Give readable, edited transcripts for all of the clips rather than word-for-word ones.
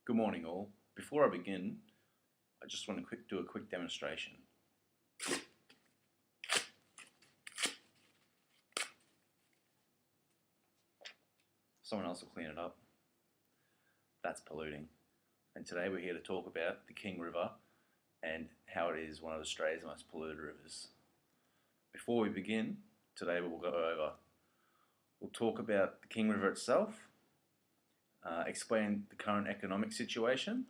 Good morning all. Before I begin, I just want to do a quick demonstration. Someone else will clean it up. That's polluting. And today we're here to talk about the King River and how it is one of Australia's most polluted rivers. Before we begin, today we'll talk about the King River itself, explain the current economic situation,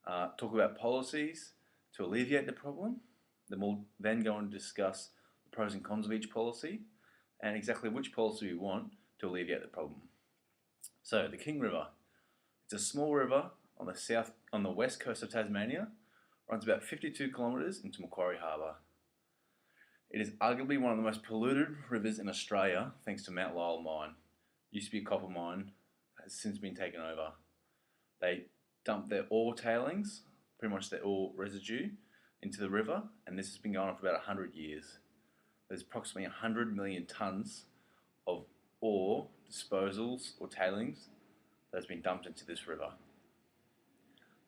talk about policies to alleviate the problem. Then we'll go on to discuss the pros and cons of each policy and exactly which policy we want to alleviate the problem. So the King River, it's a small river on the west coast of Tasmania, runs about 52 kilometres into Macquarie Harbour. It is arguably one of the most polluted rivers in Australia thanks to Mount Lyell mine. Used to be a copper mine, has since been taken over. They dump their ore tailings, pretty much their ore residue, into the river, and this has been going on for about 100 years. There's approximately 100 million tonnes of ore disposals or tailings that has been dumped into this river.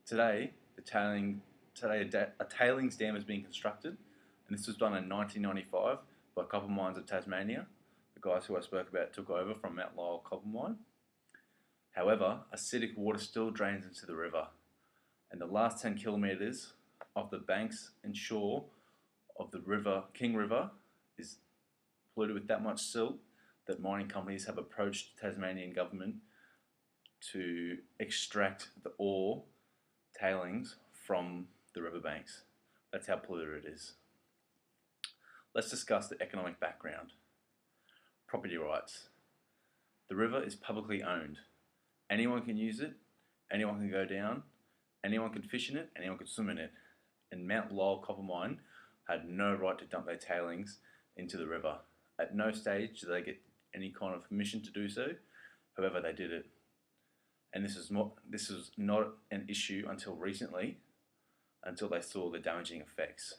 Today, a tailings dam is being constructed, and this was done in 1995 by Copper Mines of Tasmania. The guys who I spoke about took over from Mount Lyell Copper Mine. However, acidic water still drains into the river, and the last 10 kilometres of the banks and shore of the river, King River, is polluted with that much silt that mining companies have approached the Tasmanian government to extract the ore tailings from the riverbanks. That's how polluted it is. Let's discuss the economic background. Property rights. The river is publicly owned. Anyone can use it, anyone can go down, anyone can fish in it, anyone can swim in it. And Mount Lyell Copper Mine had no right to dump their tailings into the river. At no stage did they get any kind of permission to do so. However, they did it. And this was not an issue until recently, until they saw the damaging effects.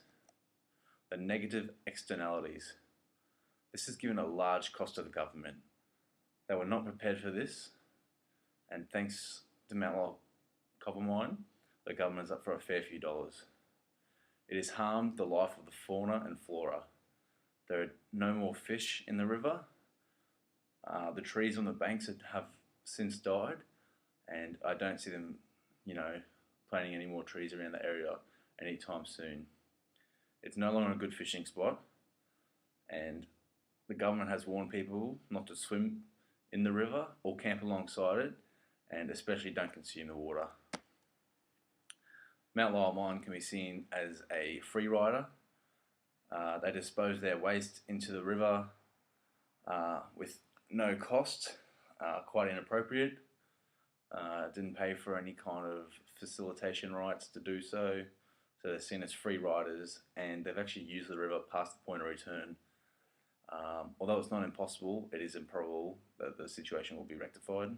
The negative externalities. This has given a large cost to the government. They were not prepared for this, and thanks to Mount Lyell Copper Mine, the government's up for a fair few dollars. It has harmed the life of the fauna and flora. There are no more fish in the river. The trees on the banks have since died, and I don't see them, planting any more trees around the area anytime soon. It's no longer a good fishing spot, and the government has warned people not to swim in the river or camp alongside it, and especially don't consume the water. Mount Lyell Mine can be seen as a free rider. They dispose their waste into the river with no cost, quite inappropriate. Didn't pay for any kind of facilitation rights to do so, so they're seen as free riders, and they've actually used the river past the point of return. Although it's not impossible, it is improbable that the situation will be rectified.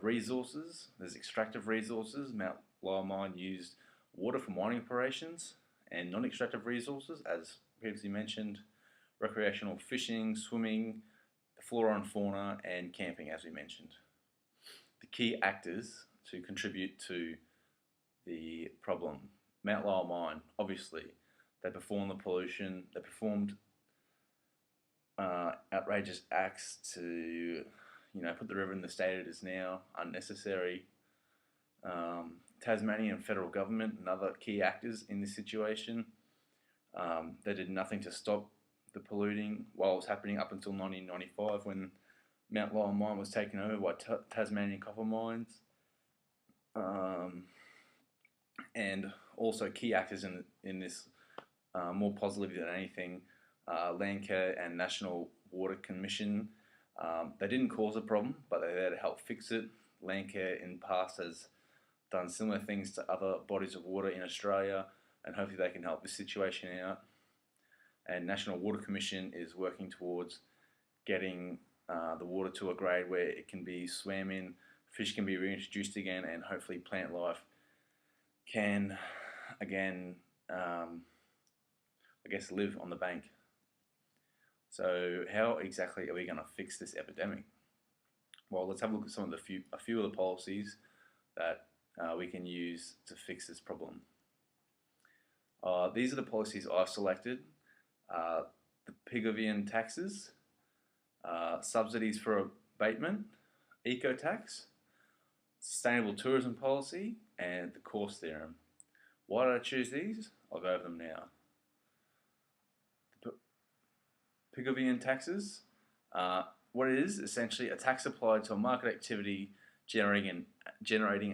Resources, there's extractive resources. Mount Lyell Mine used water for mining operations, and non-extractive resources, as previously mentioned, recreational fishing, swimming, the flora and fauna, and camping, as we mentioned. The key actors to contribute to the problem. Mount Lyell Mine, obviously, they performed the pollution, they performed outrageous acts to put the river in the state it is now, unnecessary. Tasmanian federal government and other key actors in this situation, they did nothing to stop the polluting while it was happening up until 1995 when Mount Lyell Mine was taken over by Tasmanian Copper Mines. And also key actors in this, more positively than anything, Landcare and National Water Commission. They didn't cause a problem, but they're there to help fix it. Landcare in the past has done similar things to other bodies of water in Australia, and hopefully they can help this situation out. And National Water Commission is working towards getting the water to a grade where it can be swam in, fish can be reintroduced again, and hopefully plant life can again, live on the bank. So how exactly are we going to fix this epidemic? Well, let's have a look at a few of the policies that we can use to fix this problem. These are the policies I've selected. The Pigovian taxes, subsidies for abatement, eco-tax, sustainable tourism policy, and the Coase theorem. Why did I choose these? I'll go over them now. The Pigovian taxes, what it is essentially a tax applied to a market activity generating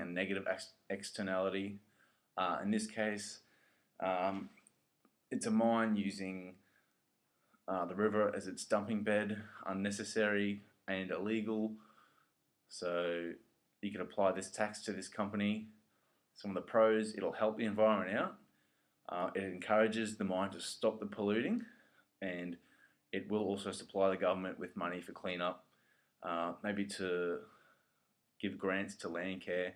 a negative externality. In this case, it's a mine using the river as its dumping bed, unnecessary and illegal. So you can apply this tax to this company. Some of the pros: it'll help the environment out. It encourages the mine to stop the polluting, and it will also supply the government with money for cleanup, maybe to give grants to Landcare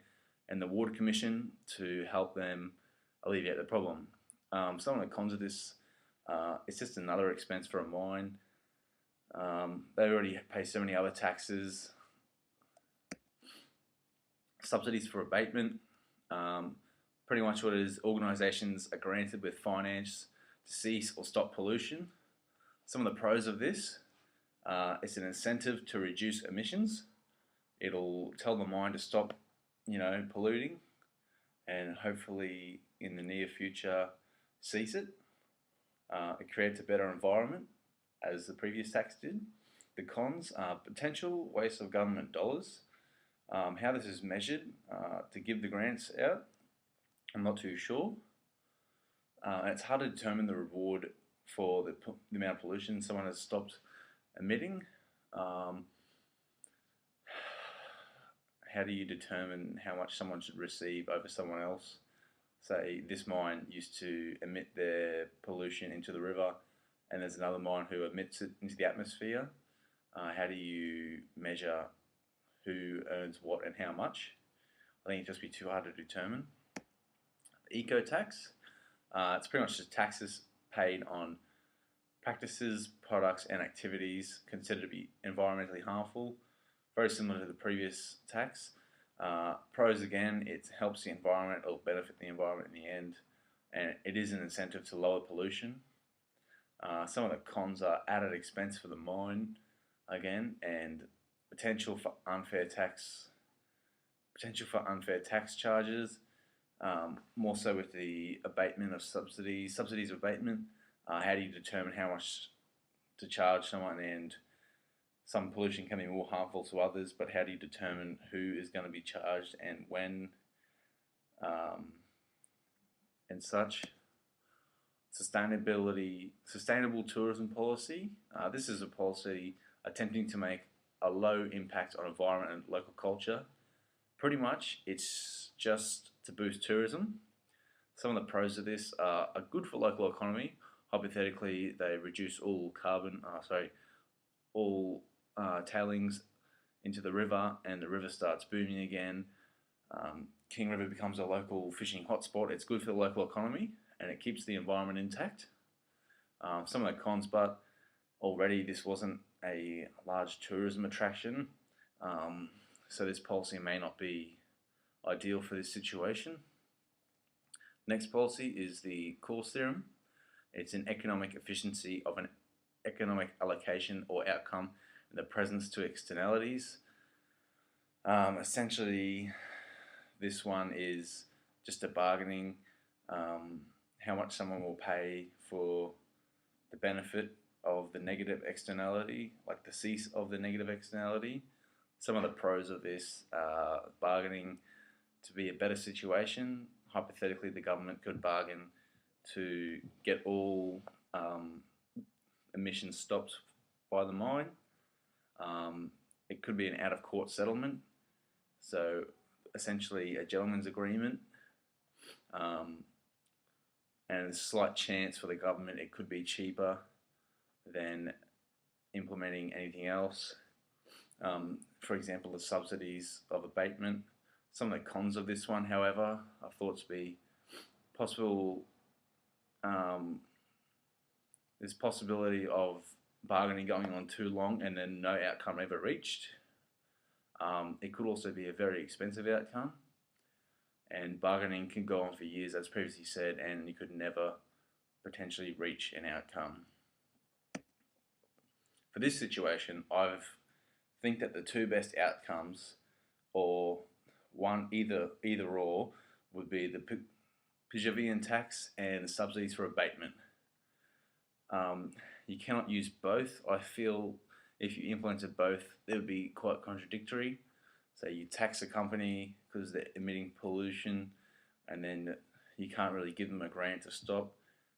and the Water Commission to help them alleviate the problem. Some of the cons of this, it's just another expense for a mine. They already pay so many other taxes. Subsidies for abatement. Pretty much what it is, organisations are granted with finance to cease or stop pollution. Some of the pros of this, it's an incentive to reduce emissions. It'll tell the mine to stop, polluting, and hopefully in the near future cease it. It creates a better environment, as the previous tax did. The cons are potential waste of government dollars. How this is measured to give the grants out, I'm not too sure. It's hard to determine the reward for the amount of pollution someone has stopped emitting. How do you determine how much someone should receive over someone else? Say this mine used to emit their pollution into the river, and there's another mine who emits it into the atmosphere. How do you measure who earns what and how much? I think it'd just be too hard to determine. Eco tax, it's pretty much just taxes paid on practices, products, and activities considered to be environmentally harmful. Very similar to the previous tax. Pros again, it helps the environment, it'll benefit the environment in the end, and it is an incentive to lower pollution. Some of the cons are added expense for the mine again, and potential for unfair tax charges. More so with the abatement of subsidies of abatement. How do you determine how much to charge someone? And some pollution can be more harmful to others, but how do you determine who is going to be charged and when, and such? Sustainable tourism policy. This is a policy attempting to make a low impact on environment and local culture. Pretty much, it's just to boost tourism. Some of the pros of this are good for local economy. Hypothetically, they reduce all tailings into the river, and the river starts booming again. King River becomes a local fishing hotspot. It's good for the local economy, and it keeps the environment intact. Some of the cons, but already this wasn't a large tourism attraction, so this policy may not be ideal for this situation. Next policy is the Coase theorem. It's an economic efficiency of an economic allocation or outcome in the presence to externalities. Essentially, this one is just a bargaining, how much someone will pay for the benefit of the negative externality, like the cease of the negative externality. Some of the pros of this are bargaining to be a better situation. Hypothetically, the government could bargain to get all emissions stopped by the mine. It could be an out-of-court settlement, so essentially a gentleman's agreement, and a slight chance for the government it could be cheaper than implementing anything else. For example, the subsidies of abatement. Some of the cons of this one, however, are thought to be possible. There's possibility of bargaining going on too long and then no outcome ever reached. It could also be a very expensive outcome, and bargaining can go on for years, as previously said, and you could never potentially reach an outcome. For this situation, I think that the two best outcomes, or one either or, would be the Pigeon tax and the subsidies for abatement. You cannot use both. I feel if you implemented both, it would be quite contradictory. So you tax a company because they're emitting pollution, and then you can't really give them a grant to stop.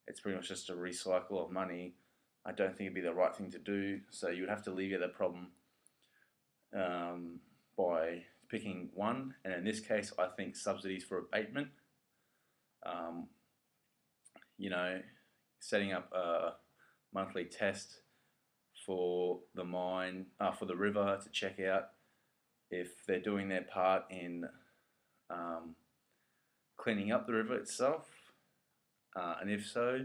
It's pretty much just a recycle of money. I don't think it'd be the right thing to do. So you would have to alleviate the problem by picking one. And in this case, I think subsidies for abatement. You know, setting up a monthly test for the mine, for the river to check out if they're doing their part in cleaning up the river itself, and if so,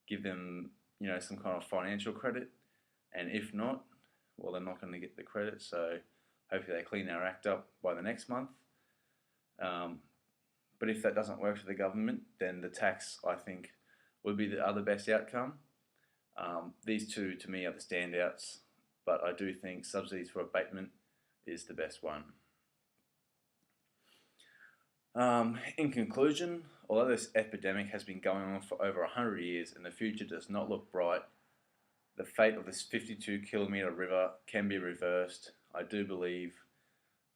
give them some kind of financial credit, and if not, well, they're not going to get the credit. So hopefully they clean their act up by the next month. But if that doesn't work for the government, then the tax, I think, would be the other best outcome. These two, to me, are the standouts, but I do think subsidies for abatement is the best one. In conclusion, although this epidemic has been going on for over 100 years and the future does not look bright, the fate of this 52-kilometre river can be reversed. I do believe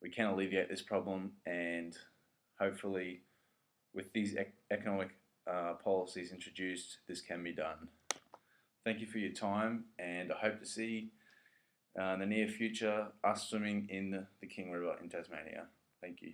we can alleviate this problem, and hopefully with these economic policies introduced, this can be done. Thank you for your time, and I hope to see in the near future us swimming in the King River in Tasmania. Thank you.